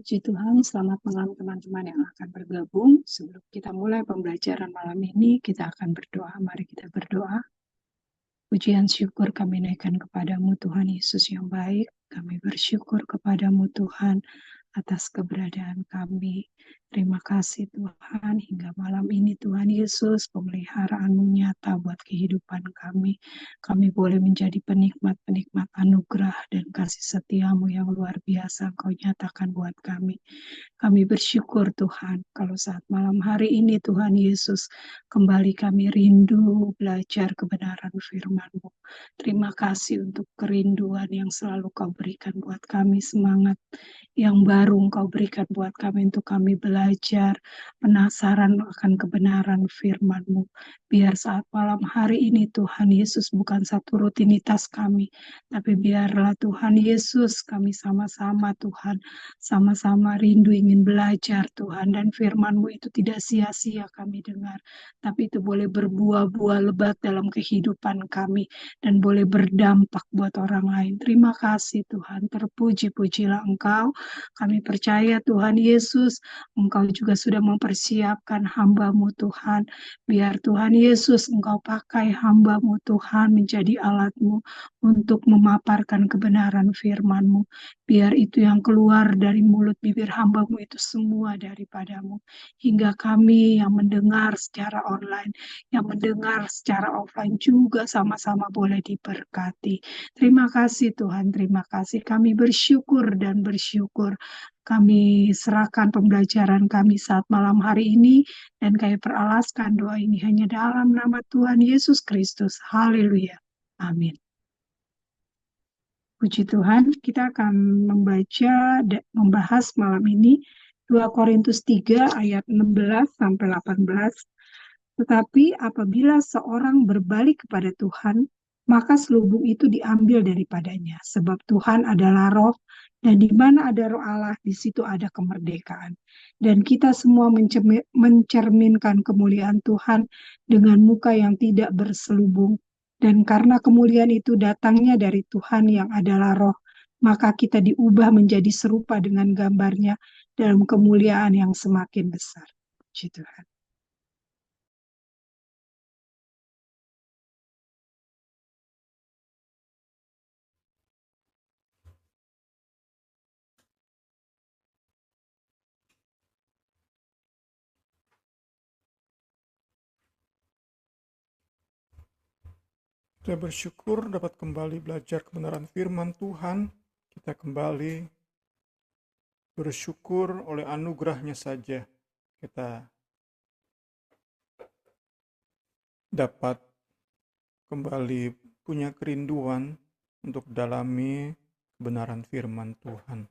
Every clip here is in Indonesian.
Puji Tuhan, selamat malam teman-teman yang akan bergabung. Sebelum kita mulai pembelajaran malam ini, kita akan berdoa. Mari kita berdoa. Pujian syukur kami naikkan kepadamu Tuhan Yesus yang baik. Kami bersyukur kepadamu Tuhan atas keberadaan kami. Terima kasih Tuhan, hingga malam ini Tuhan Yesus, pemeliharaan-Mu nyata buat kehidupan kami. Kami boleh menjadi penikmat-penikmat anugerah dan kasih setia-Mu yang luar biasa Engkau nyatakan buat kami. Kami bersyukur Tuhan, kalau saat malam hari ini Tuhan Yesus, kembali kami rindu belajar kebenaran firman-Mu. Terima kasih untuk kerinduan yang selalu Kau berikan buat kami, semangat yang baru Engkau berikan buat kami untuk kami belajar, penasaran akan kebenaran firman-Mu. Biar saat malam hari ini Tuhan Yesus bukan satu rutinitas kami, tapi biarlah Tuhan Yesus kami sama-sama Tuhan, sama-sama rindu ingin belajar Tuhan, dan firman-Mu itu tidak sia-sia kami dengar, tapi itu boleh berbuah-buah lebat dalam kehidupan kami, dan boleh berdampak buat orang lain. Terima kasih Tuhan, terpuji-pujilah Engkau. Kami percaya Tuhan Yesus, Engkau juga sudah mempersiapkan hamba-Mu Tuhan. Biar Tuhan Yesus Engkau pakai hamba-Mu Tuhan menjadi alat-Mu untuk memaparkan kebenaran firman-Mu. Biar itu yang keluar dari mulut bibir hamba-Mu itu semua daripada-Mu. Hingga kami yang mendengar secara online, yang mendengar secara offline juga sama-sama boleh diberkati. Terima kasih Tuhan, terima kasih. Kami bersyukur dan bersyukur. Kami serahkan pembelajaran kami saat malam hari ini, dan kami peralaskan doa ini hanya dalam nama Tuhan Yesus Kristus. Haleluya. Amin. Puji Tuhan, kita akan membahas malam ini 2 Korintus 3 ayat 16 sampai 18. Tetapi apabila seorang berbalik kepada Tuhan, maka selubung itu diambil daripadanya, sebab Tuhan adalah roh, dan di mana ada roh Allah, di situ ada kemerdekaan. Dan kita semua mencerminkan kemuliaan Tuhan dengan muka yang tidak berselubung. Dan karena kemuliaan itu datangnya dari Tuhan yang adalah roh, maka kita diubah menjadi serupa dengan gambarnya dalam kemuliaan yang semakin besar. Puji Tuhan. Kita bersyukur dapat kembali belajar kebenaran firman Tuhan. Kita kembali bersyukur oleh anugerahnya saja. Kita dapat kembali punya kerinduan untuk dalami kebenaran firman Tuhan.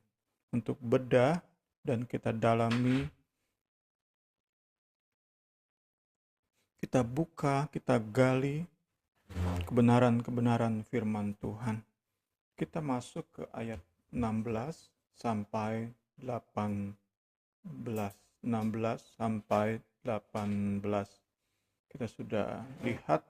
Untuk bedah dan kita dalami, kita buka, kita gali kebenaran-kebenaran firman Tuhan. Kita masuk ke ayat 16 sampai 18. 16 sampai 18. Kita sudah lihat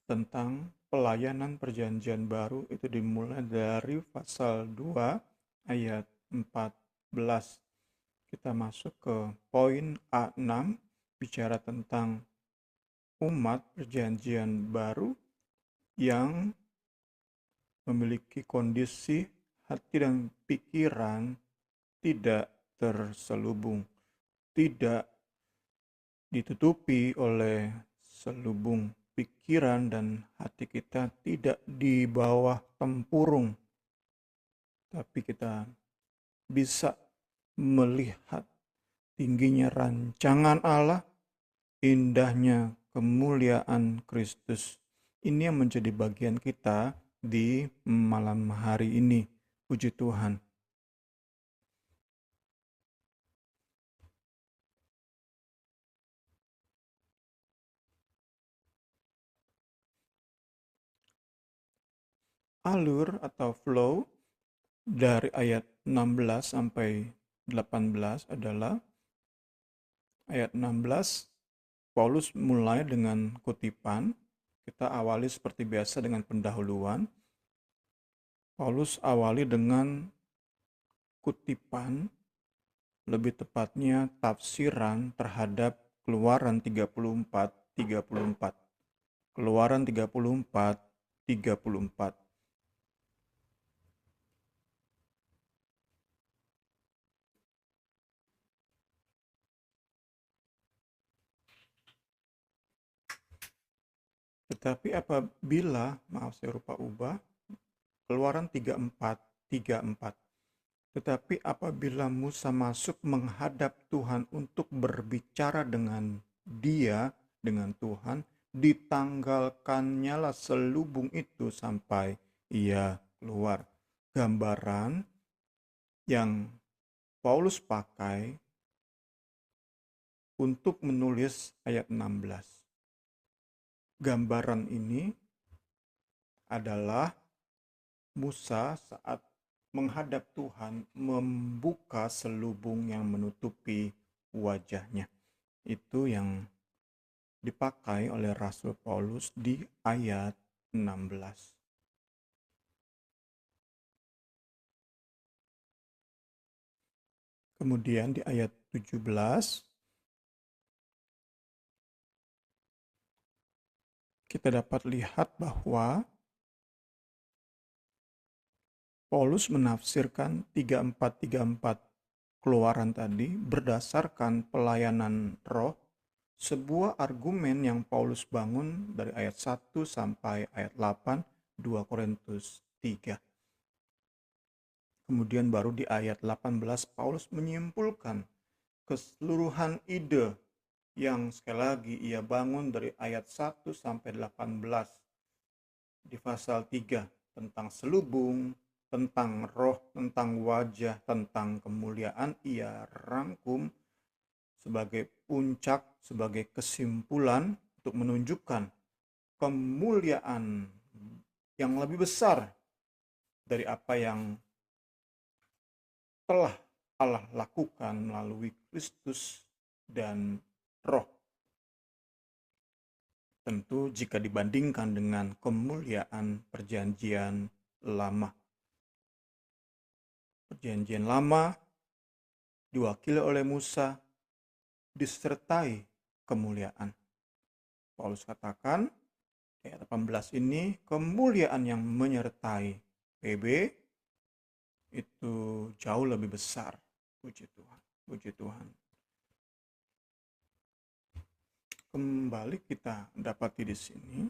tentang pelayanan perjanjian baru, itu dimulai dari pasal 2 ayat 14. Kita masuk ke poin A6, bicara tentang umat perjanjian baru yang memiliki kondisi hati dan pikiran tidak terselubung, tidak ditutupi oleh selubung pikiran, dan hati kita tidak di bawah tempurung, tapi kita bisa melihat tingginya rancangan Allah, indahnya kemuliaan Kristus. Ini yang menjadi bagian kita di malam hari ini. Puji Tuhan. Alur atau flow dari ayat 16 sampai 18 adalah ayat 16, Paulus mulai dengan kutipan. Kita awali seperti biasa dengan pendahuluan. Paulus awali dengan kutipan, lebih tepatnya tafsiran terhadap Keluaran 34:34. Keluaran 34:34. Tetapi apabila, maaf saya lupa ubah, Keluaran 34:34. Tetapi apabila Musa masuk menghadap Tuhan untuk berbicara dengan dia, dengan Tuhan, ditanggalkannyalah selubung itu sampai ia keluar. Gambaran yang Paulus pakai untuk menulis ayat 16. Gambaran ini adalah Musa saat menghadap Tuhan membuka selubung yang menutupi wajahnya. Itu yang dipakai oleh Rasul Paulus di ayat 16. Kemudian di ayat 17 kita dapat lihat bahwa Paulus menafsirkan 34:34 Keluaran tadi berdasarkan pelayanan roh, sebuah argumen yang Paulus bangun dari ayat 1 sampai ayat 8, 2 Korintus 3. Kemudian baru di ayat 18 Paulus menyimpulkan keseluruhan ide yang sekali lagi ia bangun dari ayat 1 sampai 18 di pasal 3 tentang selubung, tentang roh, tentang wajah, tentang kemuliaan, ia rangkum sebagai puncak, sebagai kesimpulan untuk menunjukkan kemuliaan yang lebih besar dari apa yang telah Allah lakukan melalui Kristus dan roh. Tentu jika dibandingkan dengan kemuliaan perjanjian lama. Perjanjian lama diwakili oleh Musa disertai kemuliaan. Paulus katakan ayat 18 ini kemuliaan yang menyertai PB itu jauh lebih besar. Puji Tuhan, puji Tuhan. Kembali kita dapati di sini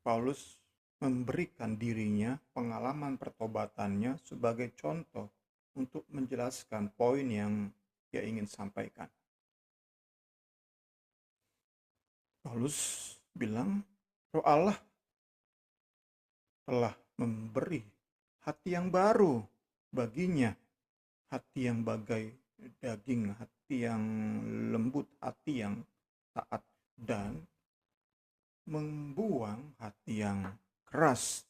Paulus memberikan dirinya, pengalaman pertobatannya sebagai contoh untuk menjelaskan poin yang dia ingin sampaikan. Paulus bilang, Roh Allah telah memberi hati yang baru baginya, hati yang bagai daging, hati yang lembut, hati yang taat, dan membuang hati yang keras.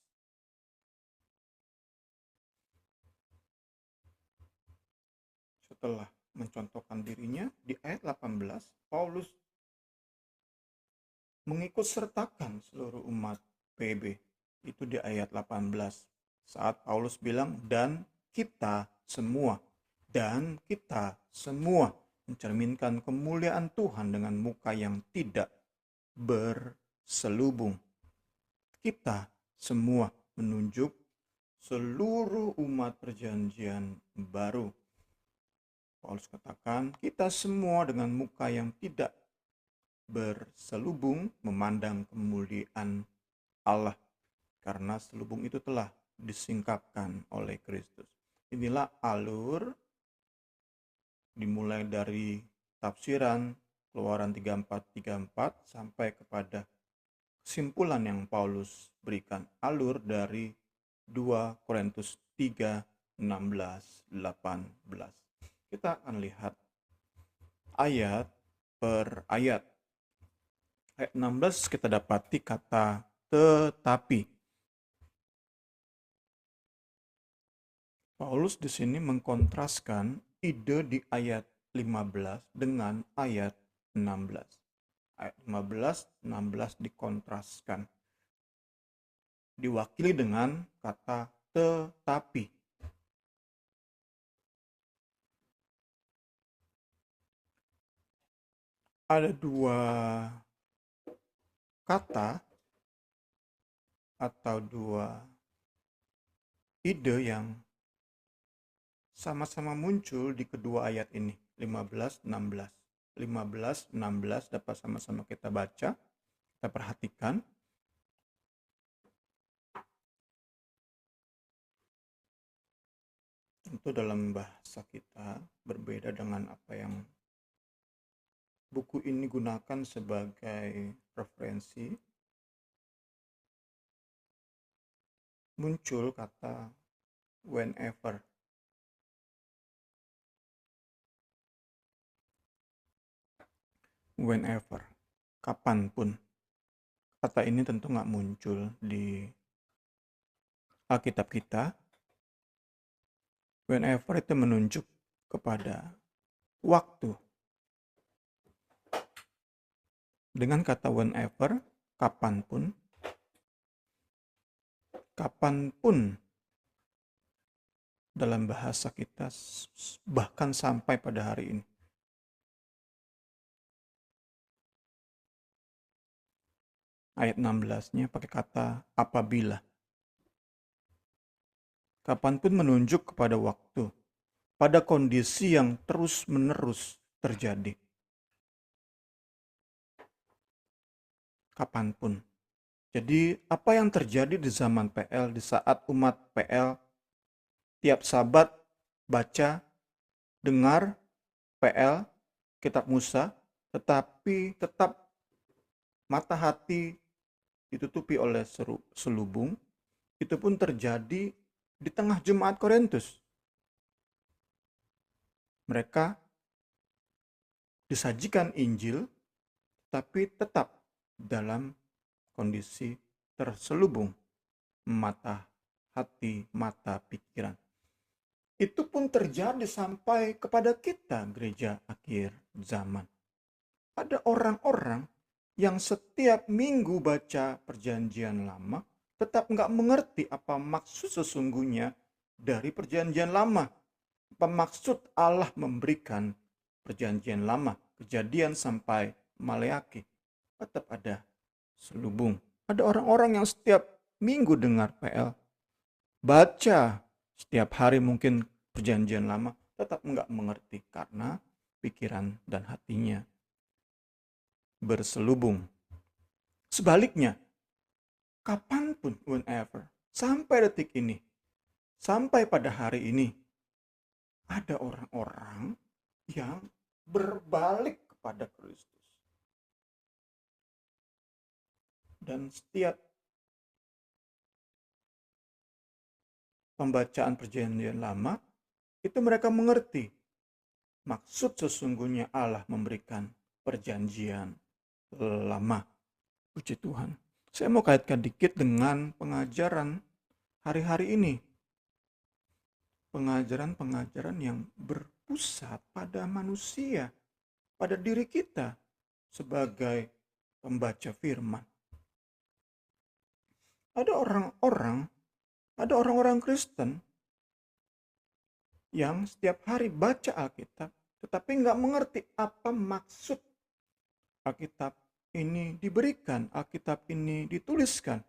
Setelah mencontohkan dirinya, di ayat 18, Paulus mengikut sertakan seluruh umat PB. Itu di ayat 18. Saat Paulus bilang, dan kita semua mencerminkan kemuliaan Tuhan dengan muka yang tidak berselubung. Kita semua menunjuk seluruh umat perjanjian baru. Paulus katakan, kita semua dengan muka yang tidak berselubung memandang kemuliaan Allah, karena selubung itu telah disingkapkan oleh Kristus. Inilah alur dimulai dari tafsiran Keluaran 34:34 sampai kepada kesimpulan yang Paulus berikan, alur dari 2 Korintus 3, 16, 18. Kita akan lihat ayat per ayat. Ayat 16 kita dapati kata tetapi. Paulus di sini mengkontraskan ide di ayat 15 dengan ayat 16. Ayat 15, 16 dikontraskan. Diwakili dengan kata tetapi. ada dua kata atau dua ide yang sama-sama muncul di kedua ayat ini, 15-16. 15-16 dapat sama-sama kita baca, kita perhatikan. Tentu dalam bahasa kita berbeda dengan apa yang buku ini gunakan sebagai referensi. Muncul kata whenever. Whenever, kapanpun. Kata ini tentu nggak muncul di Alkitab kita. Whenever itu menunjuk kepada waktu. Dengan kata whenever, kapanpun, dalam bahasa kita bahkan sampai pada hari ini. Ayat 16-nya pakai kata apabila. Kapanpun menunjuk kepada waktu, pada kondisi yang terus-menerus terjadi. Kapanpun. Jadi apa yang terjadi di zaman PL, di saat umat PL, tiap sabat baca, dengar PL, kitab Musa, tetapi tetap mata hati ditutupi oleh selubung, itu pun terjadi di tengah jemaat Korintus. Mereka disajikan Injil, tapi tetap dalam kondisi terselubung mata hati, mata pikiran. Itu pun terjadi sampai kepada kita, gereja akhir zaman. Ada orang-orang yang setiap minggu baca perjanjian lama, tetap nggak mengerti apa maksud sesungguhnya dari perjanjian lama. Apa maksud Allah memberikan perjanjian lama, Kejadian sampai Maleakhi. Tetap ada selubung. Ada orang-orang yang setiap minggu dengar PL, baca setiap hari mungkin perjanjian lama, tetap nggak mengerti karena pikiran dan hatinya berselubung. Sebaliknya, kapanpun, whenever, sampai detik ini, sampai pada hari ini, ada orang-orang yang berbalik kepada Kristus. Dan setiap pembacaan perjanjian lama, itu mereka mengerti maksud sesungguhnya Allah memberikan perjanjian lama. Puji Tuhan. Saya mau kaitkan dikit dengan pengajaran hari-hari ini. Pengajaran-pengajaran yang berpusat pada manusia, pada diri kita sebagai pembaca firman. Ada orang-orang Kristen yang setiap hari baca Alkitab, tetapi nggak mengerti apa maksud Alkitab ini diberikan, Alkitab ini dituliskan.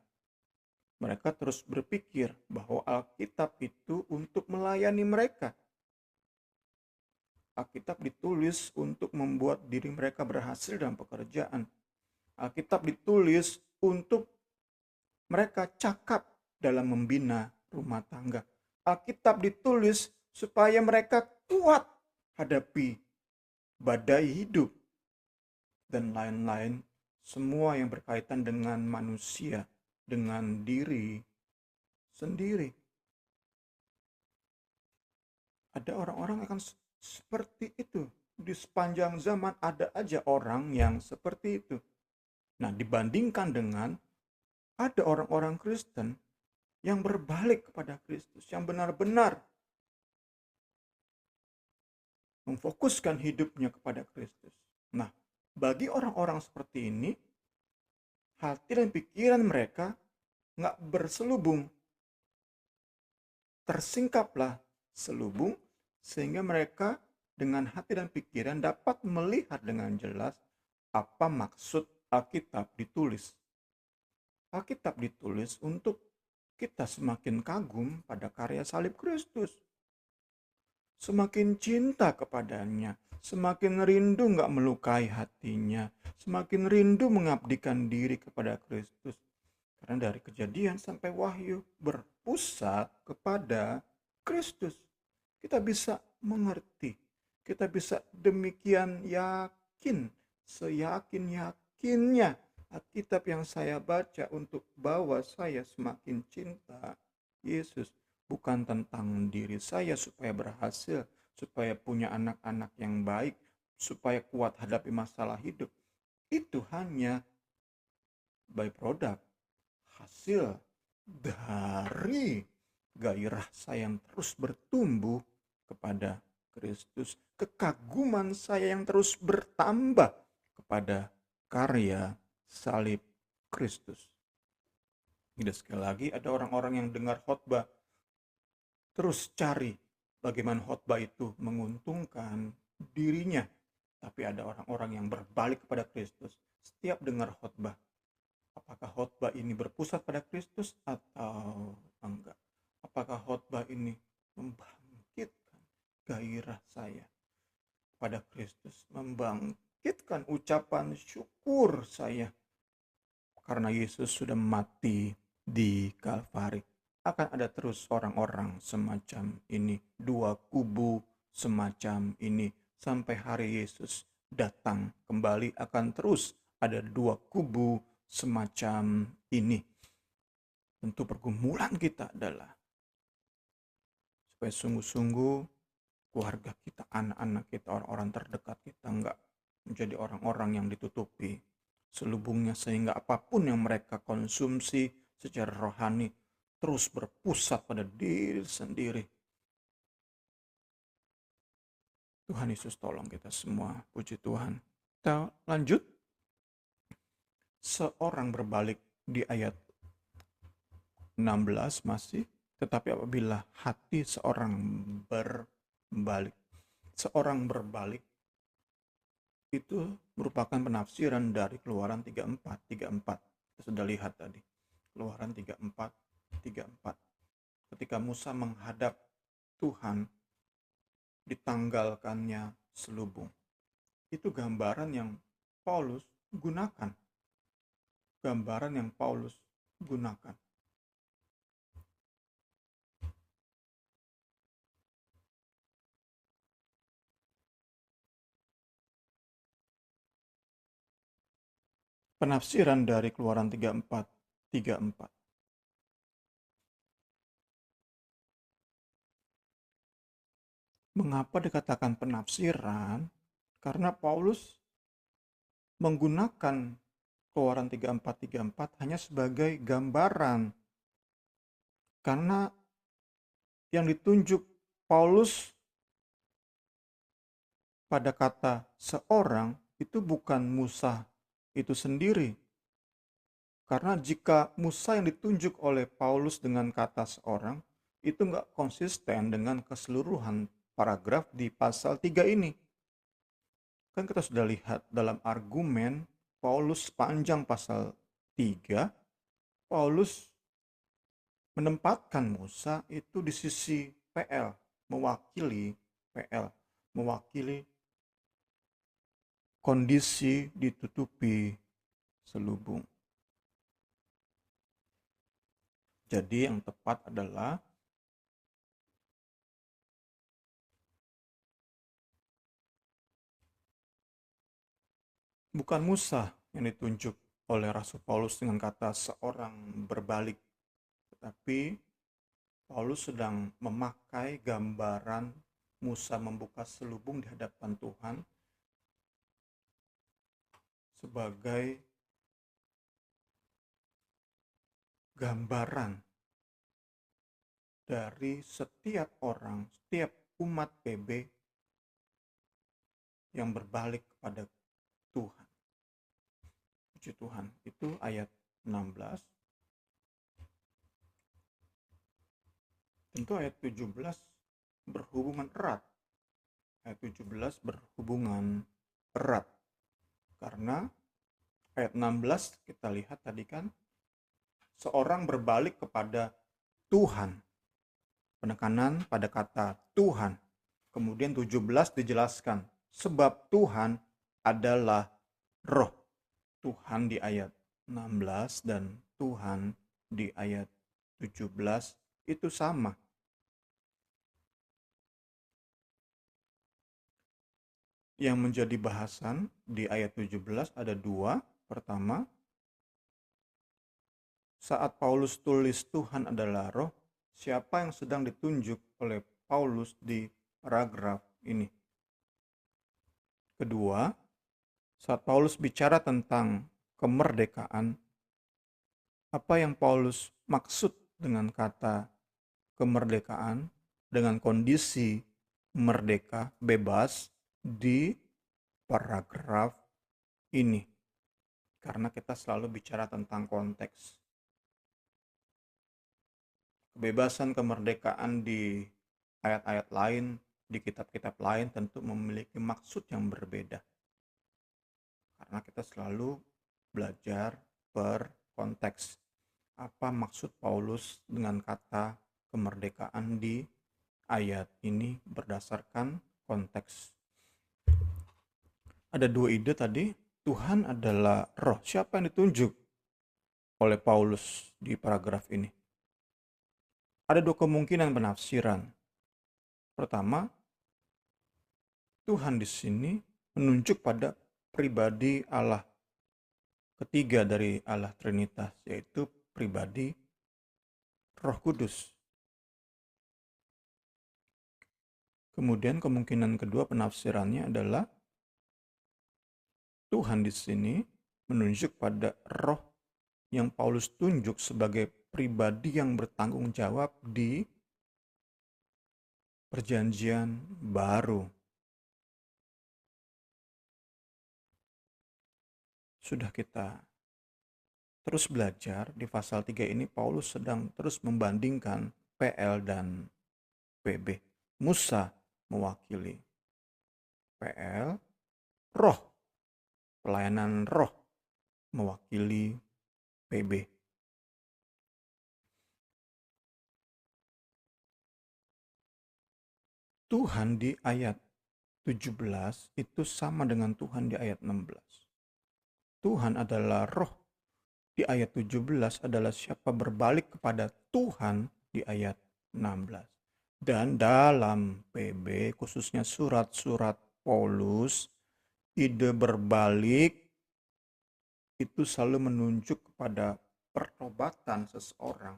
Mereka terus berpikir bahwa Alkitab itu untuk melayani mereka. Alkitab ditulis untuk membuat diri mereka berhasil dalam pekerjaan. Alkitab ditulis untuk mereka cakap dalam membina rumah tangga. Alkitab ditulis supaya mereka kuat hadapi badai hidup dan lain-lain, semua yang berkaitan dengan manusia, dengan diri sendiri. Ada orang-orang yang akan seperti itu. Di sepanjang zaman ada aja orang yang seperti itu. Nah, dibandingkan dengan ada orang-orang Kristen yang berbalik kepada Kristus, yang benar-benar memfokuskan hidupnya kepada Kristus. Nah, bagi orang-orang seperti ini, hati dan pikiran mereka nggak berselubung. Tersingkaplah selubung sehingga mereka dengan hati dan pikiran dapat melihat dengan jelas apa maksud Alkitab ditulis? Alkitab ditulis untuk kita semakin kagum pada karya salib Kristus. Semakin cinta kepadanya, semakin rindu gak melukai hatinya, semakin rindu mengabdikan diri kepada Kristus. Karena dari Kejadian sampai Wahyu berpusat kepada Kristus. Kita bisa mengerti, kita bisa demikian yakin, seyakin-yakinnya Alkitab yang saya baca untuk bahwa saya semakin cinta Yesus. Bukan tentang diri saya supaya berhasil, supaya punya anak-anak yang baik, supaya kuat hadapi masalah hidup. Itu hanya byproduct, hasil dari gairah saya yang terus bertumbuh kepada Kristus, kekaguman saya yang terus bertambah kepada karya salib Kristus. Tidak, sekali lagi ada orang-orang yang dengar khotbah terus cari bagaimana khotbah itu menguntungkan dirinya, tapi ada orang-orang yang berbalik kepada Kristus. Setiap dengar khotbah, apakah khotbah ini berpusat pada Kristus atau enggak? Apakah khotbah ini membangkitkan gairah saya pada Kristus, membangkitkan ucapan syukur saya karena Yesus sudah mati di Kalvari? Akan ada terus orang-orang semacam ini, dua kubu semacam ini, sampai hari Yesus datang kembali akan terus ada dua kubu semacam ini. Tentu pergumulan kita adalah supaya sungguh-sungguh keluarga kita, anak-anak kita, orang-orang terdekat kita enggak menjadi orang-orang yang ditutupi selubungnya, sehingga apapun yang mereka konsumsi secara rohani terus berpusat pada diri sendiri. Tuhan Yesus tolong kita semua, puji Tuhan. Kita lanjut. Seorang berbalik di ayat 16 masih, tetapi apabila hati seorang berbalik. Seorang berbalik itu merupakan penafsiran dari Keluaran 34. Kita sudah lihat tadi. Keluaran 34. Ketika Musa menghadap Tuhan, ditanggalkannya selubung. Itu gambaran yang Paulus gunakan. Penafsiran dari Keluaran 34. Mengapa dikatakan penafsiran? Karena Paulus menggunakan Keluaran 34 hanya sebagai gambaran. Karena yang ditunjuk Paulus pada kata seorang itu bukan Musa itu sendiri. Karena jika Musa yang ditunjuk oleh Paulus dengan kata seorang, itu nggak konsisten dengan keseluruhan paragraf di pasal 3 ini. Kan kita sudah lihat dalam argumen Paulus panjang pasal 3, Paulus menempatkan Musa itu di sisi PL, mewakili kondisi ditutupi selubung. Jadi yang tepat adalah bukan Musa yang ditunjuk oleh Rasul Paulus dengan kata seorang berbalik, tetapi Paulus sedang memakai gambaran Musa membuka selubung di hadapan Tuhan sebagai gambaran dari setiap orang, setiap umat PB yang berbalik kepada Tuhan. Puji Tuhan. Itu ayat 16. Tentu ayat 17 berhubungan erat. Ayat 17 berhubungan erat Karena ayat 16 kita lihat tadi kan, seorang berbalik kepada Tuhan. Penekanan pada kata Tuhan. Kemudian 17 dijelaskan, sebab Tuhan adalah roh. Tuhan di ayat 16 dan Tuhan di ayat 17 itu sama. Yang menjadi bahasan di ayat 17 ada dua. Pertama, saat Paulus tulis Tuhan adalah roh, siapa yang sedang ditunjuk oleh Paulus di paragraf ini? Kedua, saat Paulus bicara tentang kemerdekaan, apa yang Paulus maksud dengan kata kemerdekaan dengan kondisi merdeka, bebas di paragraf ini? Karena kita selalu bicara tentang konteks. Kebebasan, kemerdekaan di ayat-ayat lain, di kitab-kitab lain tentu memiliki maksud yang berbeda. Karena kita selalu belajar per konteks. Apa maksud Paulus dengan kata kemerdekaan di ayat ini berdasarkan konteks. Ada dua ide tadi. Tuhan adalah roh. Siapa yang ditunjuk oleh Paulus di paragraf ini? Ada dua kemungkinan penafsiran. Pertama, Tuhan di sini menunjuk pada pribadi Allah ketiga dari Allah Trinitas, yaitu pribadi Roh Kudus. Kemudian kemungkinan kedua penafsirannya adalah Tuhan di sini menunjuk pada roh yang Paulus tunjuk sebagai pribadi yang bertanggung jawab di Perjanjian Baru. Sudah kita terus belajar di pasal 3 ini, Paulus sedang terus membandingkan PL dan PB. Musa mewakili PL, roh, pelayanan roh mewakili PB. Tuhan di ayat 17 itu sama dengan Tuhan di ayat 16. Tuhan adalah roh di ayat 17 adalah siapa berbalik kepada Tuhan di ayat 16. Dan dalam PB, khususnya surat-surat Paulus, ide berbalik itu selalu menunjuk kepada pertobatan seseorang,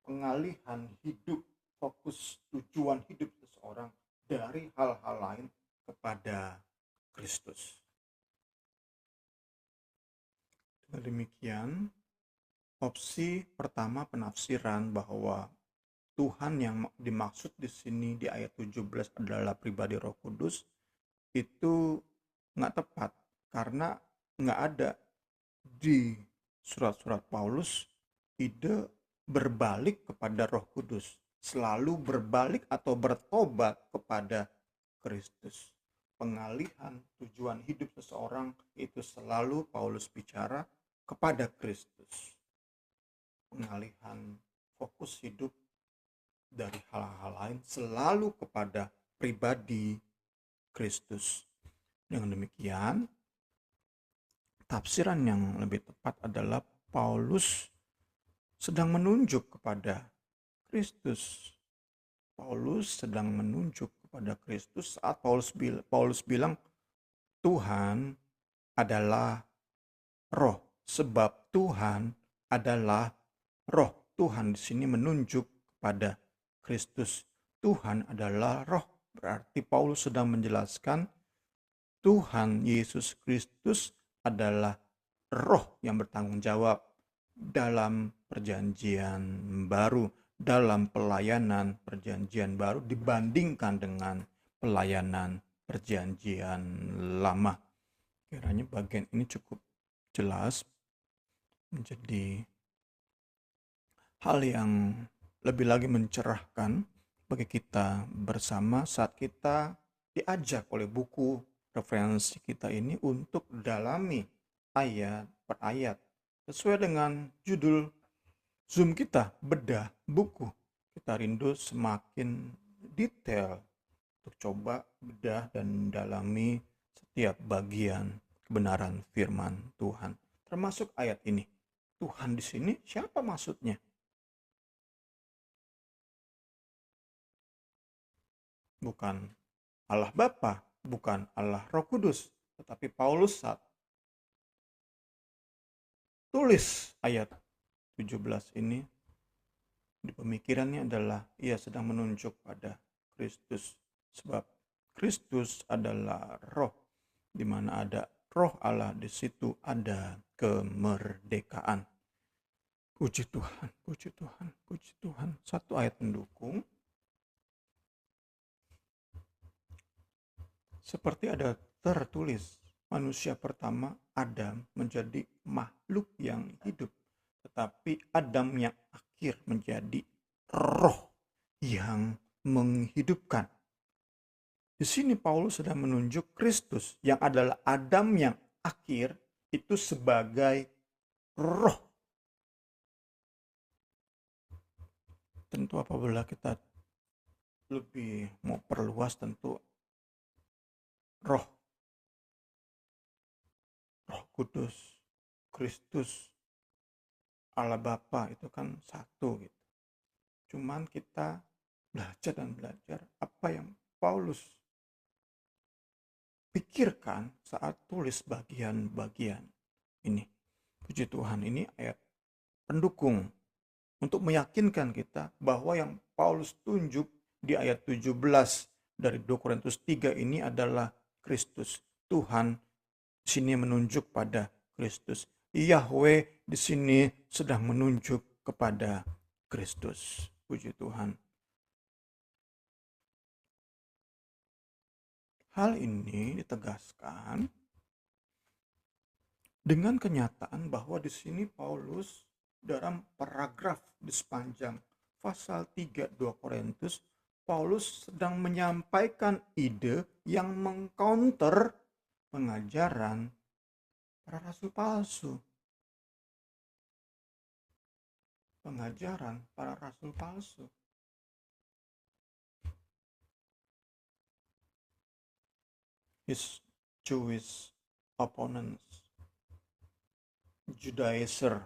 pengalihan hidup, fokus tujuan hidup seseorang dari hal-hal lain kepada Kristus. Dengan demikian, opsi pertama penafsiran bahwa Tuhan yang dimaksud di sini di ayat 17 adalah pribadi Roh Kudus itu nggak tepat, karena nggak ada di surat-surat Paulus ide berbalik kepada Roh Kudus, selalu berbalik atau bertobat kepada Kristus. Pengalihan tujuan hidup seseorang itu selalu Paulus bicara kepada Kristus. Pengalihan fokus hidup dari hal-hal lain selalu kepada pribadi Kristus. Dengan demikian, tafsiran yang lebih tepat adalah Paulus sedang menunjuk kepada Kristus. Paulus sedang menunjuk kepada Kristus saat Paulus bilang Tuhan adalah roh, sebab Tuhan adalah roh. Tuhan di sini menunjuk kepada Kristus. Tuhan adalah roh. Berarti Paulus sedang menjelaskan Tuhan Yesus Kristus adalah roh yang bertanggung jawab dalam perjanjian baru, dalam pelayanan perjanjian baru dibandingkan dengan pelayanan perjanjian lama. Kiranya bagian ini cukup jelas menjadi hal yang lebih lagi mencerahkan bagi kita bersama saat kita diajak oleh buku referensi kita ini untuk dalami ayat per ayat sesuai dengan judul Zoom kita, bedah buku. Kita rindu semakin detail untuk coba bedah dan dalami setiap bagian kebenaran firman Tuhan, termasuk ayat ini. Tuhan di sini siapa maksudnya? Bukan Allah Bapa, bukan Allah Roh Kudus, tetapi Paulus saat tulis ayat 17 ini, di pemikirannya adalah ia sedang menunjuk pada Kristus. Sebab Kristus adalah roh, di mana ada roh Allah, di situ ada kemerdekaan. Puji Tuhan, puji Tuhan, puji Tuhan. Satu ayat pendukung. Seperti ada tertulis, manusia pertama Adam menjadi makhluk yang hidup, tetapi Adam yang akhir menjadi roh yang menghidupkan. Di sini Paulus sedang menunjuk Kristus yang adalah Adam yang akhir itu sebagai roh. Tentu apabila kita lebih mau perluas, tentu Roh Kudus, Kristus, Allah Bapa itu kan satu gitu. Cuman kita belajar apa yang Paulus pikirkan saat tulis bagian-bagian ini. Puji Tuhan, ini ayat pendukung untuk meyakinkan kita bahwa yang Paulus tunjuk di ayat 17 dari 2 Korintus 3 ini adalah Kristus. Tuhan di sini menunjuk pada Kristus. Yahweh di sini sedang menunjuk kepada Kristus. Puji Tuhan. Hal ini ditegaskan dengan kenyataan bahwa di sini Paulus dalam paragraf di sepanjang pasal 3 2 Korintus, Paulus sedang menyampaikan ide yang mengcounter pengajaran para rasul palsu. Pengajaran para rasul palsu. His Jewish opponents, Judaizer,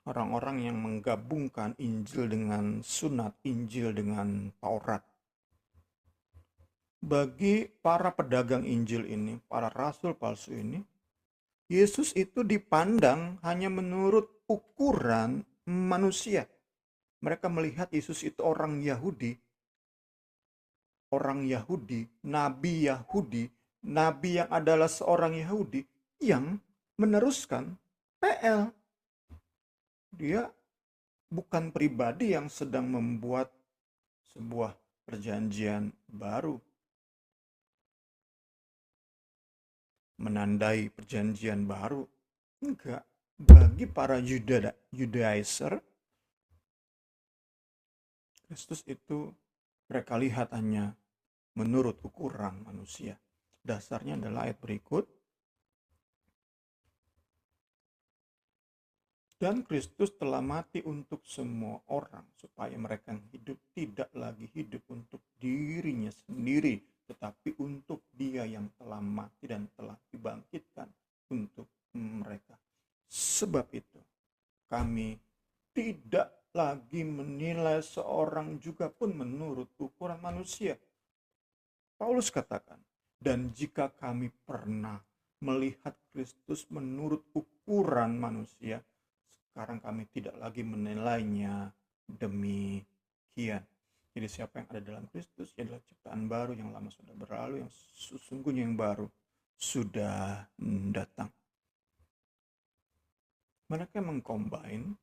orang-orang yang menggabungkan Injil dengan Sunat, Injil dengan Taurat. Bagi para pedagang Injil ini, para rasul palsu ini, Yesus itu dipandang hanya menurut ukuran manusia. Mereka melihat Yesus itu orang Yahudi, nabi yang adalah seorang Yahudi yang meneruskan PL. Dia bukan pribadi yang sedang membuat sebuah perjanjian baru, menandai perjanjian baru. Enggak. Bagi para Judaizer, Kristus itu mereka lihat hanya menurut ukuran manusia. Dasarnya adalah ayat berikut. Dan Kristus telah mati untuk semua orang, supaya mereka yang hidup tidak lagi hidup untuk dirinya sendiri, tetapi untuk Dia yang telah mati dan telah dibangkitkan untuk mereka. Sebab itu, kami tidak lagi menilai seorang juga pun menurut ukuran manusia. Paulus katakan, dan jika kami pernah melihat Kristus menurut ukuran manusia, sekarang kami tidak lagi menilainya demikian. Jadi siapa yang ada dalam Kristus adalah ciptaan baru, yang lama sudah berlalu, yang sesungguhnya yang baru sudah datang. Mereka mengcombine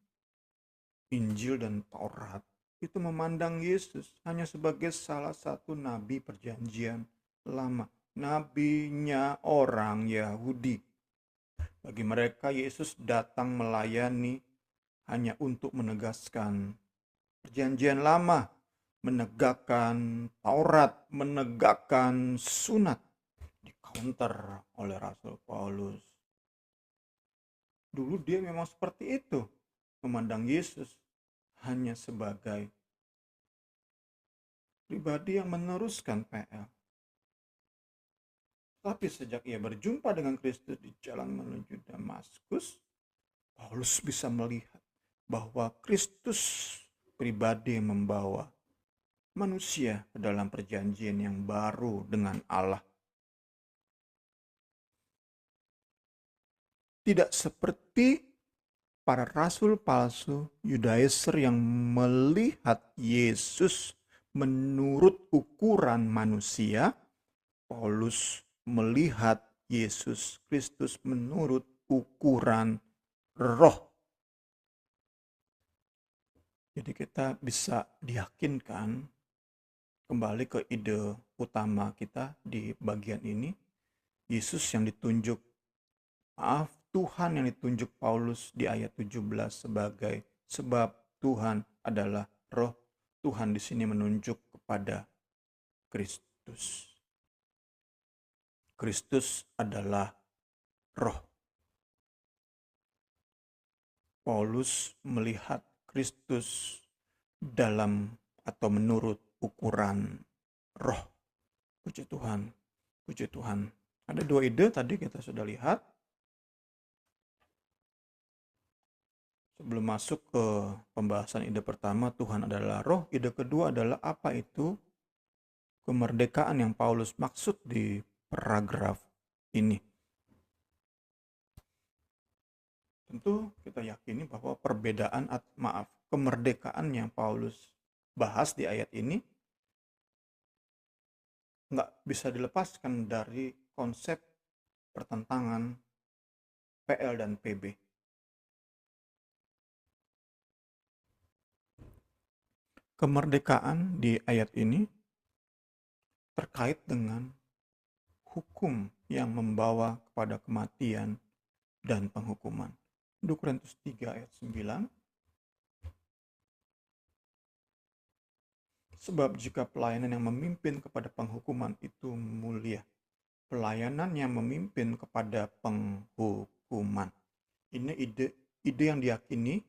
Injil dan Taurat itu memandang Yesus hanya sebagai salah satu nabi perjanjian lama, nabinya orang Yahudi. Bagi mereka Yesus datang melayani hanya untuk menegaskan perjanjian lama, menegakkan Taurat, menegakkan sunat. di-counter oleh Rasul Paulus. Dulu dia memang seperti itu, memandang Yesus hanya sebagai pribadi yang meneruskan PL. Tapi sejak ia berjumpa dengan Kristus di jalan menuju Damaskus, Paulus bisa melihat bahwa Kristus pribadi membawa manusia ke dalam perjanjian yang baru dengan Allah. Tidak seperti para rasul palsu Yudaizer yang melihat Yesus menurut ukuran manusia, Paulus melihat Yesus Kristus menurut ukuran roh. Jadi kita bisa diyakinkan, kembali ke ide utama kita di bagian ini, Yesus yang ditunjuk, Tuhan yang ditunjuk Paulus di ayat 17 sebagai sebab Tuhan adalah roh. Tuhan di sini menunjuk kepada Kristus. Kristus adalah roh. Paulus melihat Kristus dalam atau menurut ukuran roh. Puji Tuhan, puji Tuhan. Ada dua ide tadi kita sudah lihat. Sebelum masuk ke pembahasan ide pertama, Tuhan adalah roh. Ide kedua adalah apa itu kemerdekaan yang Paulus maksud di paragraf ini. Tentu kita yakini bahwa kemerdekaan yang Paulus bahas di ayat ini nggak bisa dilepaskan dari konsep pertentangan PL dan PB. Kemerdekaan di ayat ini terkait dengan hukum yang membawa kepada kematian dan penghukuman. 2 Korintus 3 ayat 9. Sebab jika pelayanan yang memimpin kepada penghukuman itu mulia, pelayanan yang memimpin kepada penghukuman. Ini ide yang diyakini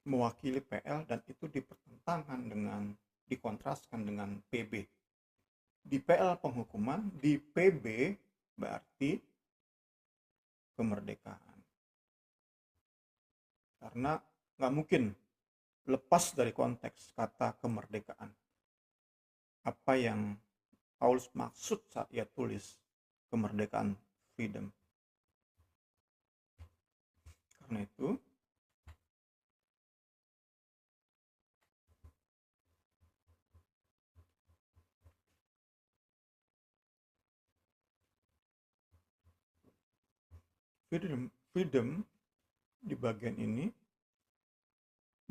mewakili PL dan itu dikontraskan dengan PB. Di PL penghukuman, di PB berarti kemerdekaan. Karena nggak mungkin lepas dari konteks kata kemerdekaan. Apa yang Paulus maksud saat ia tulis kemerdekaan, freedom. Karena itu, freedom di bagian ini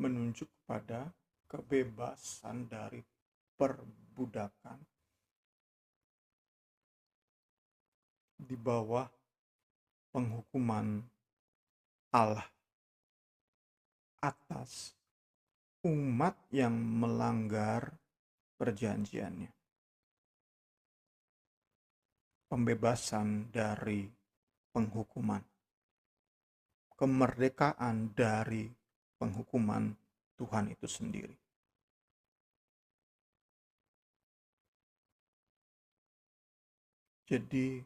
menunjuk pada kebebasan dari perbudakan di bawah penghukuman Allah atas umat yang melanggar perjanjiannya. Pembebasan dari penghukuman. Kemerdekaan dari penghukuman Tuhan itu sendiri. Jadi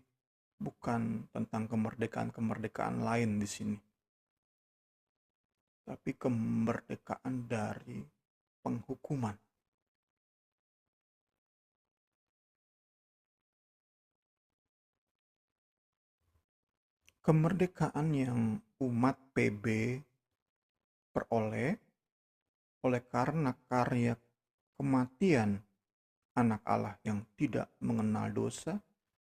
bukan tentang kemerdekaan lain di sini, tapi kemerdekaan dari penghukuman. Kemerdekaan yang umat PB peroleh oleh karena karya kematian anak Allah yang tidak mengenal dosa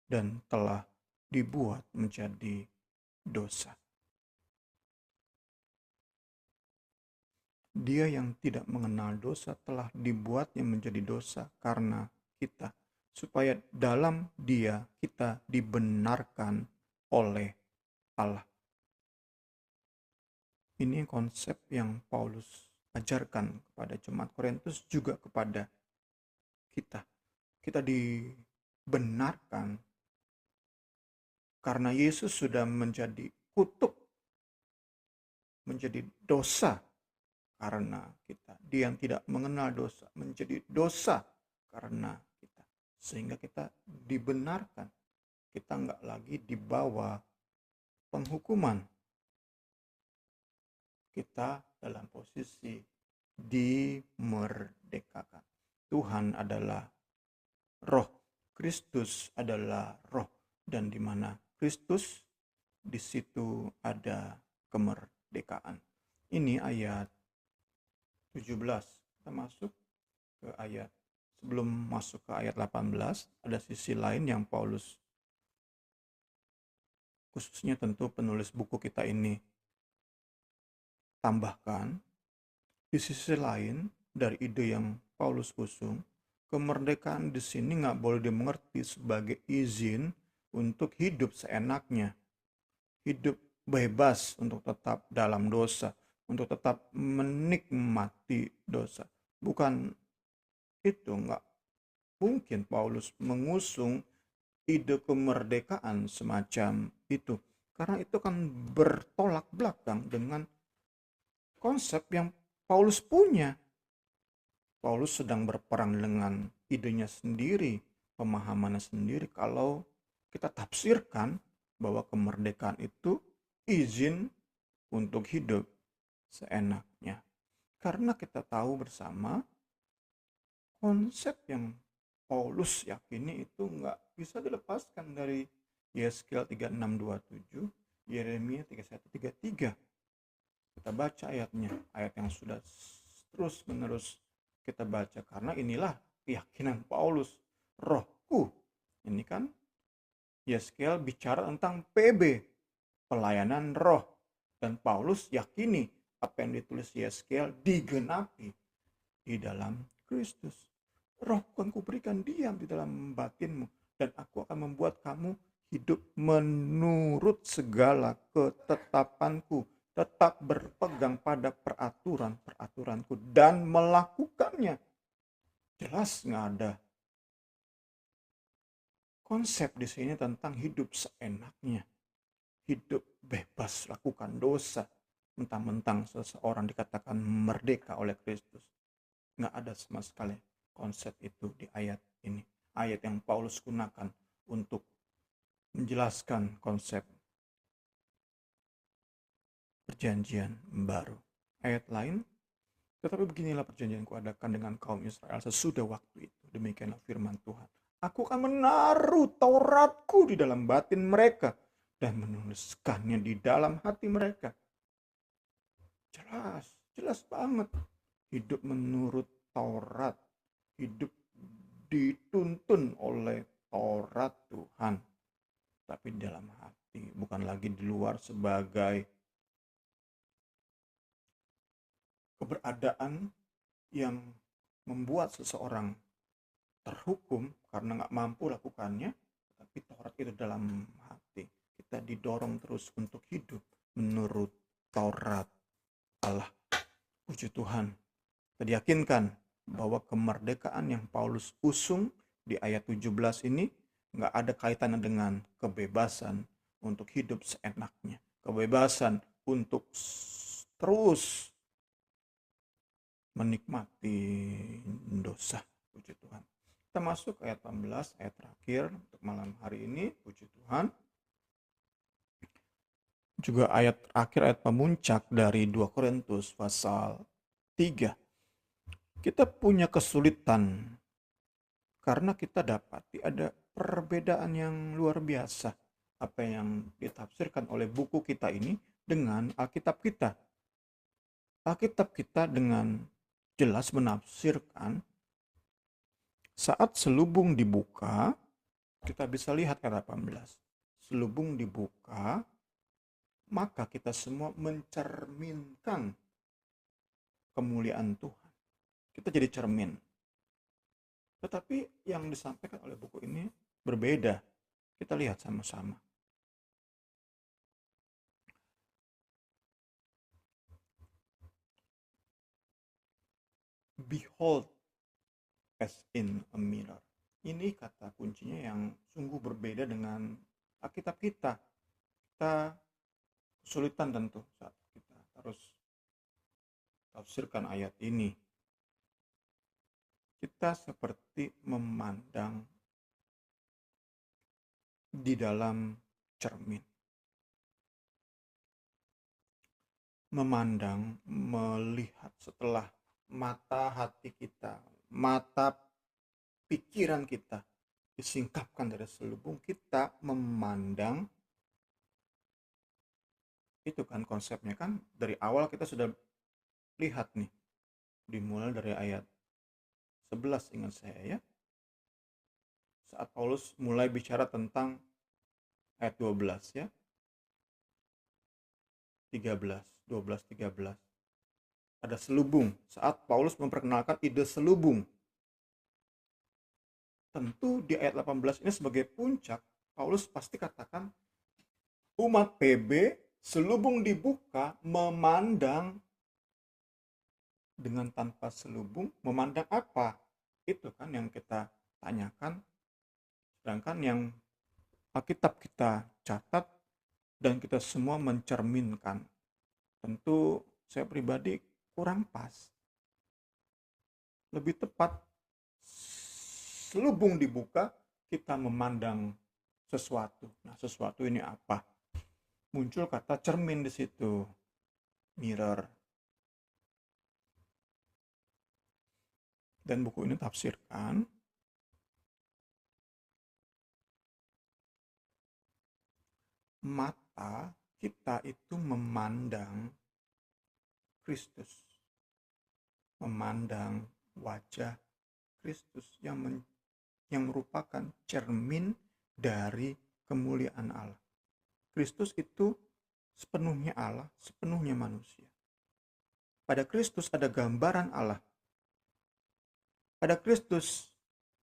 dan telah dibuat menjadi dosa. Dia yang tidak mengenal dosa telah dibuatnya menjadi dosa karena kita, supaya dalam Dia kita dibenarkan oleh Allah. Ini konsep yang Paulus ajarkan kepada jemaat Korintus, juga kepada kita. Kita benarkan karena Yesus sudah menjadi kutuk, menjadi dosa karena kita. Dia yang tidak mengenal dosa menjadi dosa karena kita. Sehingga kita dibenarkan. Kita nggak lagi di bawah penghukuman. Kita dalam posisi dimerdekakan. Tuhan adalah roh. Kristus adalah roh. Dan di mana Kristus, di situ ada kemerdekaan. Ini ayat 17. Kita masuk ke ayat, sebelum masuk ke ayat 18, ada sisi lain yang Paulus, khususnya tentu penulis buku kita ini, tambahkan. Di sisi lain dari ide yang Paulus usung, kemerdekaan di sini nggak boleh dimengerti sebagai izin untuk hidup seenaknya, hidup bebas untuk tetap dalam dosa, untuk tetap menikmati dosa. Bukan itu, nggak mungkin Paulus mengusung ide kemerdekaan semacam itu. Karena itu kan bertolak belakang dengan konsep yang Paulus punya. Paulus sedang berperang dengan idenya sendiri, pemahamannya sendiri. Kalau kita tafsirkan bahwa kemerdekaan itu izin untuk hidup seenaknya. Karena kita tahu bersama konsep yang Paulus yakini itu nggak bisa dilepaskan dari Yeskiel 36:27, Yeremia 31:33. Kita baca ayatnya, ayat yang sudah terus menerus kita baca, karena inilah keyakinan Paulus. Rohku, ini kan Yeskiel bicara tentang PB, pelayanan roh, dan Paulus yakini apa yang ditulis Yeskiel digenapi di dalam Kristus. Rohku akan kuberikan diam di dalam batinmu, dan aku akan membuat kamu hidup menurut segala ketetapanku, tetap berpegang pada peraturan-peraturanku dan melakukannya. Jelas nggak ada konsep di sini tentang hidup seenaknya, hidup bebas lakukan dosa, mentang-mentang seseorang dikatakan merdeka oleh Kristus. Nggak ada sama sekali konsep itu di ayat ini. Ayat yang Paulus gunakan untuk menjelaskan konsep perjanjian baru. Ayat lain, tetapi beginilah perjanjian kuadakan dengan kaum Israel sesudah waktu itu. Demikianlah firman Tuhan. Aku akan menaruh Tauratku di dalam batin mereka dan menuliskannya di dalam hati mereka. Jelas banget. Hidup menurut Taurat, hidup dituntun oleh Taurat Tuhan, tapi di dalam hati, bukan lagi di luar sebagai keberadaan yang membuat seseorang terhukum karena nggak mampu lakukannya, tapi Taurat itu dalam hati. Kita didorong terus untuk hidup menurut Taurat Allah. Puji Tuhan. Kita yakinkan bahwa kemerdekaan yang Paulus usung di ayat 17 ini nggak ada kaitannya dengan kebebasan untuk hidup seenaknya. Kebebasan untuk terus menikmati dosa. Puji Tuhan. Kita masuk ayat 18, ayat terakhir untuk malam hari ini. Puji Tuhan. Juga ayat terakhir, ayat pemuncak dari 2 Korintus pasal 3. Kita punya kesulitan karena kita dapati ada perbedaan yang luar biasa apa yang ditafsirkan oleh buku kita ini dengan Alkitab kita. Alkitab kita dengan jelas menafsirkan saat selubung dibuka, kita bisa lihat ayat 18. Selubung dibuka, maka kita semua mencerminkan kemuliaan Tuhan. Kita jadi cermin. Tetapi yang disampaikan oleh buku ini berbeda. Kita lihat sama-sama. Behold as in a mirror. Ini kata kuncinya yang sungguh berbeda dengan Alkitab kita. Kita kesulitan tentu saat kita harus tafsirkan ayat ini. Kita seperti memandang di dalam cermin. Memandang, melihat setelah mata hati kita, mata pikiran kita disingkapkan dari selubung, kita memandang. Itu kan konsepnya kan, dari awal kita sudah lihat nih, dimulai dari ayat 11 ingat saya ya, saat Paulus mulai bicara tentang ayat 12 ya, 13, ada selubung. Saat Paulus memperkenalkan ide selubung, tentu di ayat 18 ini sebagai puncak, Paulus pasti katakan umat PB selubung dibuka, memandang dengan tanpa selubung. Memandang apa? Itu kan yang kita tanyakan. Sedangkan yang Alkitab kita catat dan kita semua mencerminkan, tentu saya pribadi kurang pas. Lebih tepat, selubung dibuka, kita memandang sesuatu. Nah, sesuatu ini apa? Muncul kata cermin di situ, mirror. Dan buku ini tafsirkan mata kita itu memandang Kristus, memandang wajah Kristus yang merupakan cermin dari kemuliaan Allah. Kristus itu sepenuhnya Allah, sepenuhnya manusia. Pada Kristus ada gambaran Allah. Pada Kristus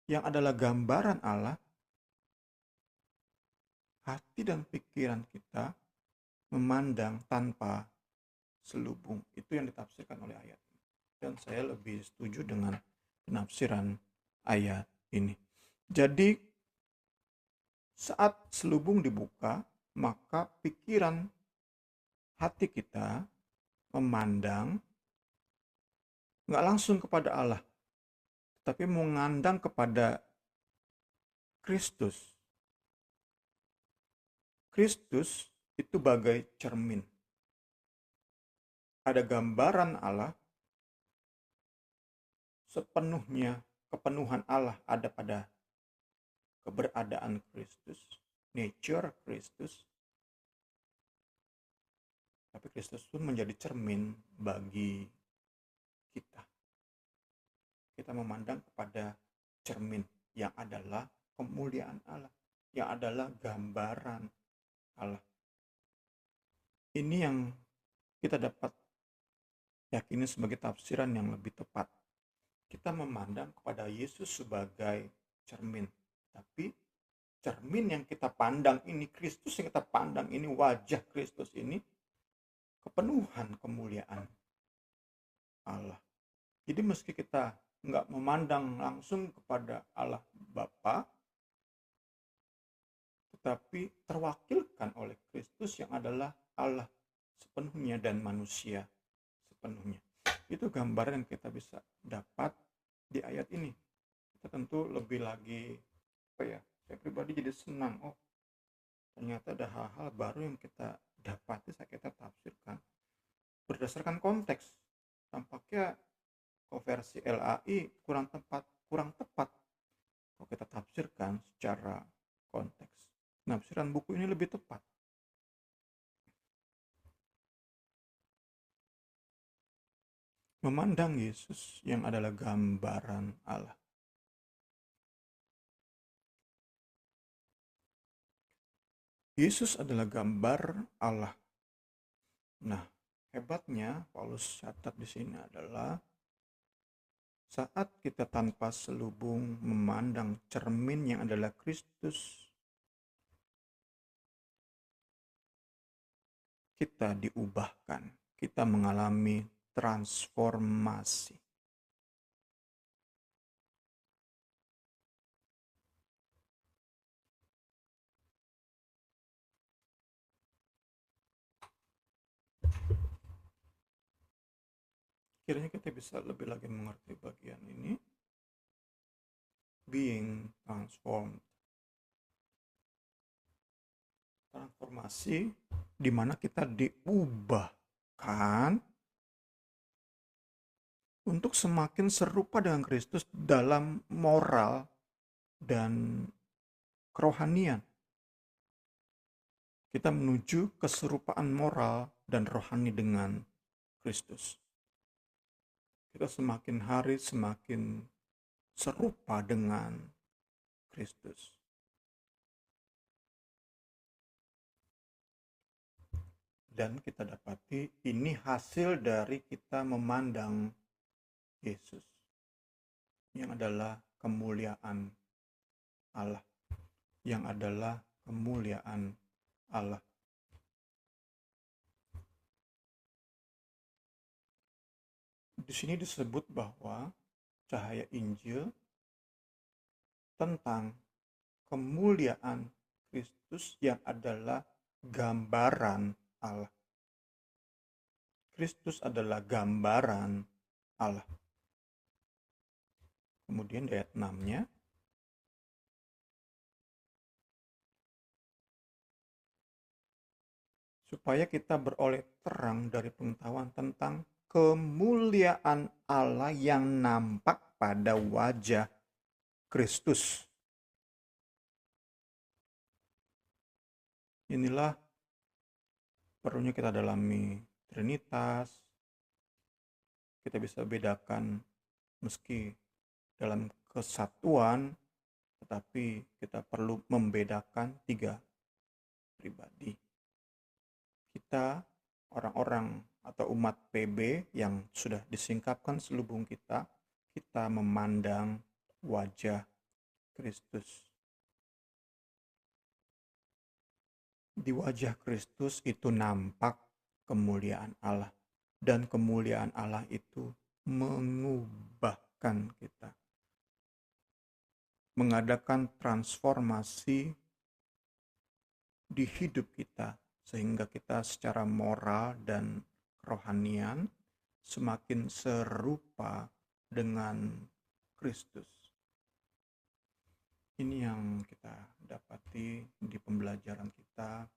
yang adalah gambaran Allah, hati dan pikiran kita memandang tanpa selubung. Itu yang ditafsirkan oleh ayat ini. Dan saya lebih setuju dengan penafsiran ayat ini. Jadi saat selubung dibuka, maka pikiran hati kita memandang nggak langsung kepada Allah, tapi mengandang kepada Kristus. Kristus itu bagai cermin. Ada gambaran Allah, sepenuhnya kepenuhan Allah ada pada keberadaan Kristus, nature Kristus. Tapi Kristus pun menjadi cermin bagi kita. Kita memandang kepada cermin yang adalah kemuliaan Allah, yang adalah gambaran Allah. Ini yang kita dapat yakini sebagai tafsiran yang lebih tepat. Kita memandang kepada Yesus sebagai cermin. Tapi cermin yang kita pandang ini, Kristus yang kita pandang ini, wajah Kristus ini, kepenuhan kemuliaan Allah. Jadi meski kita nggak memandang langsung kepada Allah Bapa, tetapi terwakilkan oleh Kristus yang adalah Allah sepenuhnya dan manusia sepenuhnya. Itu gambaran yang kita bisa dapat di ayat ini. Kita tentu lebih lagi, saya pribadi jadi senang. Oh, ternyata ada hal-hal baru yang kita dapati saat kita tafsirkan berdasarkan konteks. Tampaknya versi LAI kurang tepat kalau kita tafsirkan secara konteks. Penafsiran buku ini lebih tepat. Memandang Yesus yang adalah gambaran Allah. Yesus adalah gambar Allah. Nah, hebatnya Paulus catat di sini adalah saat kita tanpa selubung memandang cermin yang adalah Kristus, kita diubahkan, kita mengalami transformasi. Kiranya kita bisa lebih lagi mengerti bagian ini. Being transformed. Transformasi di mana kita diubahkan untuk semakin serupa dengan Kristus dalam moral dan kerohanian. Kita menuju keserupaan moral dan rohani dengan Kristus. Kita semakin hari semakin serupa dengan Kristus. Dan kita dapati ini hasil dari kita memandang Yesus, yang adalah kemuliaan Allah, yang adalah kemuliaan Allah. Di sini disebut bahwa cahaya Injil tentang kemuliaan Kristus yang adalah gambaran Allah. Kristus adalah gambaran Allah. Kemudian di ayat 6-nya, supaya kita beroleh terang dari pengetahuan tentang kemuliaan Allah yang nampak pada wajah Kristus. Inilah perlunya kita dalami Trinitas. Kita bisa bedakan meski dalam kesatuan, tetapi kita perlu membedakan 3 pribadi. Kita orang-orang atau umat PB yang sudah disingkapkan selubung kita memandang wajah Kristus. Di wajah Kristus itu nampak kemuliaan Allah, dan kemuliaan Allah itu mengubahkan kita, mengadakan transformasi di hidup kita, sehingga kita secara moral dan kerohanian semakin serupa dengan Kristus. Ini yang kita dapati di pembelajaran kita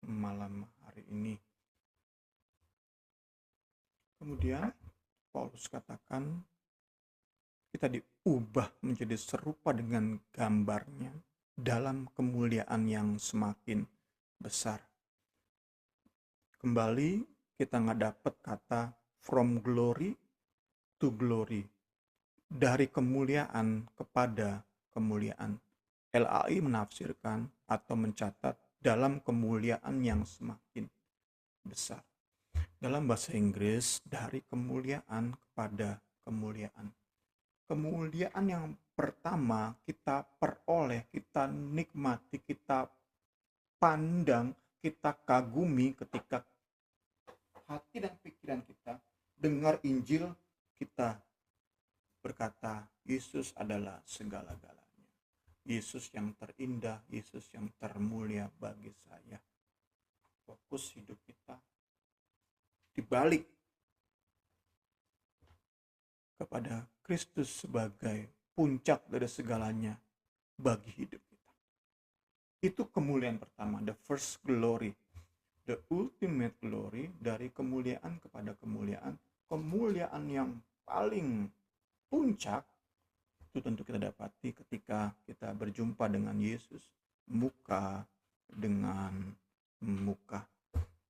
malam hari ini. Kemudian Paulus katakan kita diubah menjadi serupa dengan gambarnya dalam kemuliaan yang semakin besar. Kembali kita nggak dapat kata from glory to glory, dari kemuliaan kepada kemuliaan. LAI menafsirkan atau mencatat dalam kemuliaan yang semakin besar. Dalam bahasa Inggris, dari kemuliaan kepada kemuliaan. Kemuliaan yang pertama kita peroleh, kita nikmati, kita pandang, kita kagumi ketika hati dan pikiran kita dengar Injil, kita berkata, Yesus adalah segala-galanya. Yesus yang terindah, Yesus yang termulia bagi saya. Fokus hidup kita dibalik kepada Kristus sebagai puncak dari segalanya bagi hidup kita. Itu kemuliaan pertama, the first glory, the ultimate glory, dari kemuliaan kepada kemuliaan. Kemuliaan yang paling puncak itu tentu kita dapati ketika kita berjumpa dengan Yesus muka dengan muka.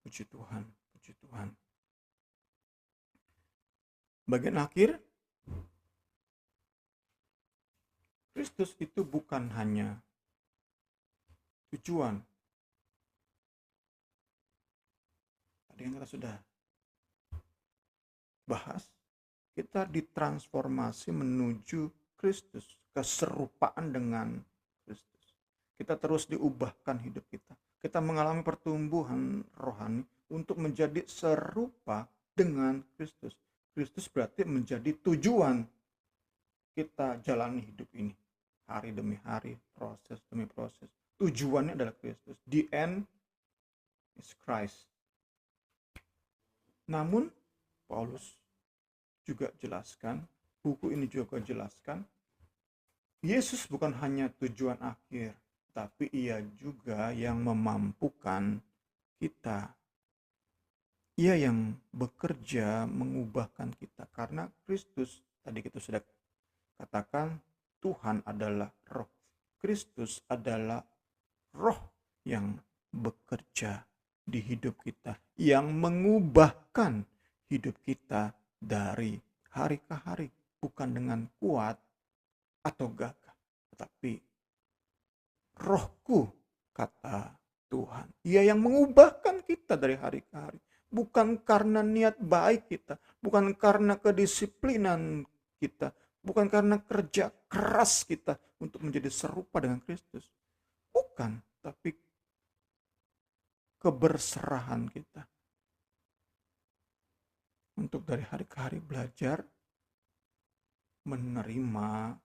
Puji Tuhan, puji Tuhan. Bagian akhir, Kristus itu bukan hanya tujuan. Tadi yang kita sudah bahas, kita ditransformasi menuju Kristus, keserupaan dengan Kristus. Kita terus diubahkan hidup kita. Kita mengalami pertumbuhan rohani untuk menjadi serupa dengan Kristus. Kristus berarti menjadi tujuan kita jalani hidup ini. Hari demi hari, proses demi proses. Tujuannya adalah Kristus. The end is Christ. Namun, Paulus juga jelaskan, buku ini juga jelaskan, Yesus bukan hanya tujuan akhir, tapi ia juga yang memampukan kita. Ia yang bekerja mengubahkan kita, karena Kristus, tadi kita sudah katakan, Tuhan adalah roh. Kristus adalah roh yang bekerja di hidup kita, yang mengubahkan hidup kita dari hari ke hari, bukan dengan kuat atau gagah, tetapi rohku, kata Tuhan. Ia yang mengubahkan kita dari hari ke hari. Bukan karena niat baik kita, bukan karena kedisiplinan kita, bukan karena kerja keras kita untuk menjadi serupa dengan Kristus. Bukan, tapi keberserahan kita. Untuk dari hari ke hari belajar menerima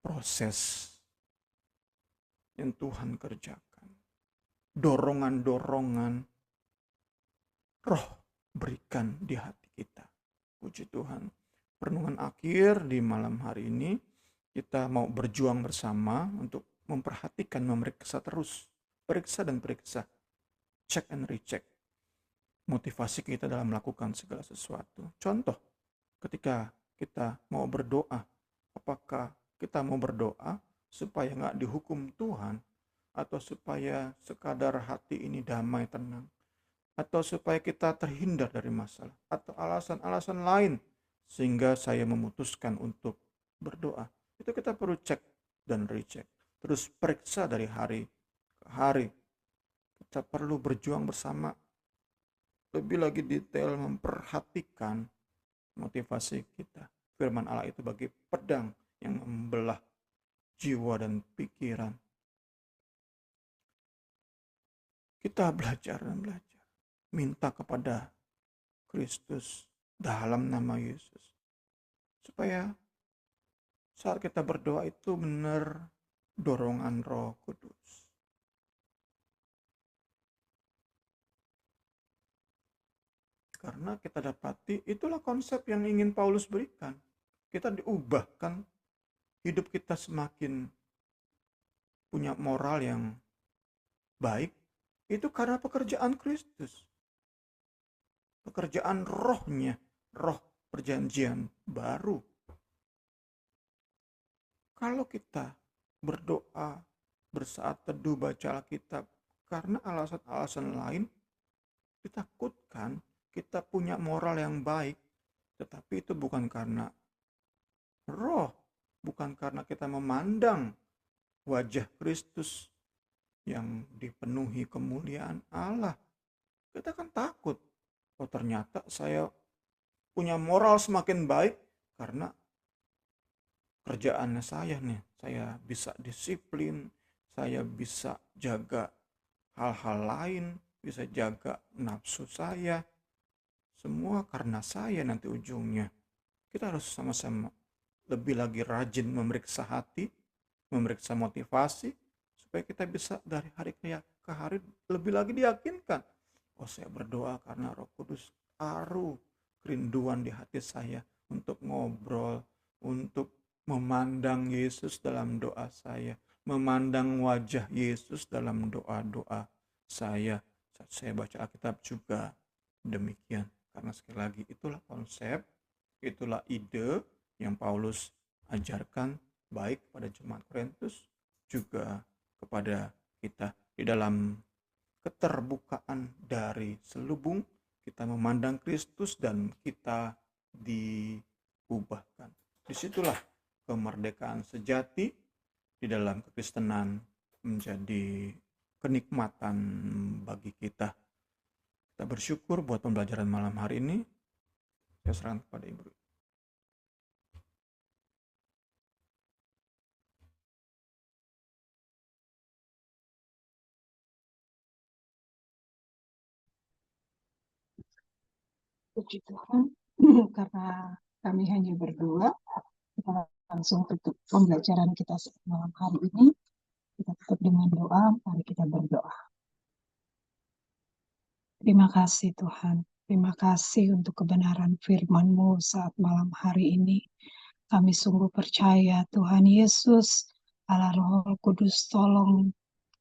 proses yang Tuhan kerjakan. Dorongan-dorongan roh berikan di hati kita. Puji Tuhan. Renungan akhir di malam hari ini, kita mau berjuang bersama untuk memperhatikan, memeriksa terus. Periksa dan periksa. Check and recheck. Motivasi kita dalam melakukan segala sesuatu. Contoh, ketika kita mau berdoa, apakah kita mau berdoa supaya nggak dihukum Tuhan, atau supaya sekadar hati ini damai, tenang, atau supaya kita terhindar dari masalah, atau alasan-alasan lain sehingga saya memutuskan untuk berdoa. Itu kita perlu cek dan recheck. Terus periksa dari hari ke hari. Kita perlu berjuang bersama, lebih lagi detail memperhatikan motivasi kita. Firman Allah itu bagi pedang yang membelah jiwa dan pikiran. Kita belajar dan belajar. Minta kepada Kristus dalam nama Yesus, supaya saat kita berdoa itu benar dorongan Roh Kudus. Karena kita dapati itulah konsep yang ingin Paulus berikan. Kita diubahkan, hidup kita semakin punya moral yang baik, itu karena pekerjaan Kristus. Pekerjaan rohnya, roh perjanjian baru. Kalau kita berdoa, bersaat teduh, baca Alkitab karena alasan-alasan lain, ditakutkan kita punya moral yang baik, tetapi itu bukan karena roh, bukan karena kita memandang wajah Kristus yang dipenuhi kemuliaan Allah. Kita kan takut, oh ternyata saya punya moral semakin baik karena kerjaannya saya nih, saya bisa disiplin, saya bisa jaga hal-hal lain, bisa jaga nafsu saya, semua karena saya nanti ujungnya. Kita harus sama-sama lebih lagi rajin memeriksa hati, memeriksa motivasi, supaya kita bisa dari hari ke hari lebih lagi diyakinkan, oh saya berdoa karena Roh Kudus taruh kerinduan di hati saya untuk ngobrol, untuk memandang Yesus dalam doa saya, memandang wajah Yesus dalam doa-doa saya. Saat saya baca Alkitab juga demikian. Karena sekali lagi itulah konsep, itulah ide yang Paulus ajarkan baik pada jemaat Korintus juga kepada kita. Di dalam keterbukaan dari selubung, kita memandang Kristus dan kita diubahkan. Disitulah kemerdekaan sejati di dalam kekristenan menjadi kenikmatan bagi kita. Kita bersyukur buat pembelajaran malam hari ini. Saya serahkan kepada Ibu. Puji Tuhan, karena kami hanya berdua, kita langsung tutup pembelajaran kita malam hari ini. Kita tutup dengan doa, mari kita berdoa. Terima kasih Tuhan. Terima kasih untuk kebenaran firman-Mu saat malam hari ini. Kami sungguh percaya Tuhan Yesus, Allah Roh Kudus, tolong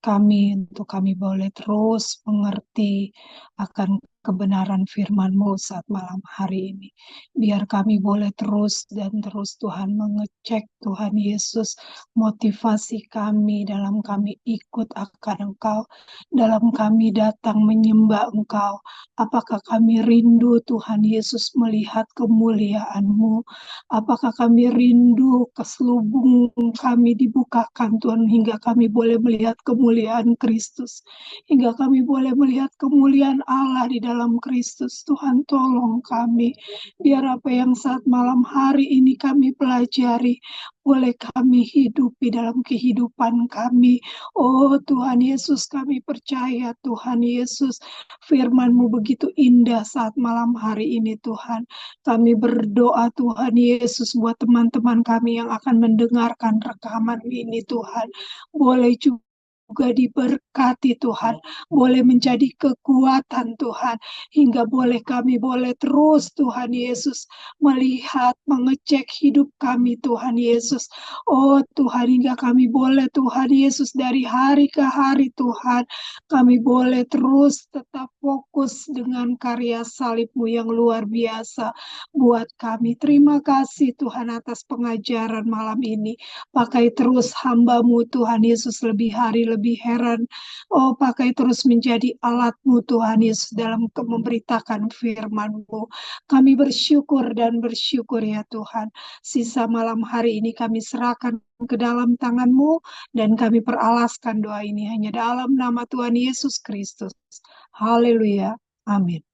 kami untuk kami boleh terus mengerti akan kebenaran firman-Mu saat malam hari ini. Biar kami boleh terus dan terus Tuhan mengecek Tuhan Yesus motivasi kami dalam kami ikut akan Engkau, dalam kami datang menyembah Engkau. Apakah kami rindu Tuhan Yesus melihat kemuliaan-Mu? Apakah kami rindu keselubung kami dibukakan Tuhan hingga kami boleh melihat kemuliaan Kristus, hingga kami boleh melihat kemuliaan Allah di dalam Kristus. Tuhan tolong kami, biar apa yang saat malam hari ini kami pelajari, boleh kami hidupi dalam kehidupan kami. Oh Tuhan Yesus, kami percaya Tuhan Yesus, firman-Mu begitu indah saat malam hari ini Tuhan. Kami berdoa Tuhan Yesus buat teman-teman kami yang akan mendengarkan rekaman ini Tuhan. Boleh juga diberkati Tuhan, boleh menjadi kekuatan Tuhan, hingga boleh kami boleh terus Tuhan Yesus melihat, mengecek hidup kami Tuhan Yesus. Oh Tuhan, hingga kami boleh Tuhan Yesus dari hari ke hari Tuhan, kami boleh terus tetap fokus dengan karya salib-Mu yang luar biasa buat kami. Terima kasih Tuhan atas pengajaran malam ini. Pakai terus hamba-Mu Tuhan Yesus lebih hari lebih heran. Oh pakai terus menjadi alat-Mu Tuhan Yesus dalam memberitakan firman-Mu. Kami bersyukur dan bersyukur ya Tuhan. Sisa malam hari ini kami serahkan ke dalam tangan-Mu dan kami peralaskan doa ini hanya dalam nama Tuhan Yesus Kristus. Haleluya. Amin.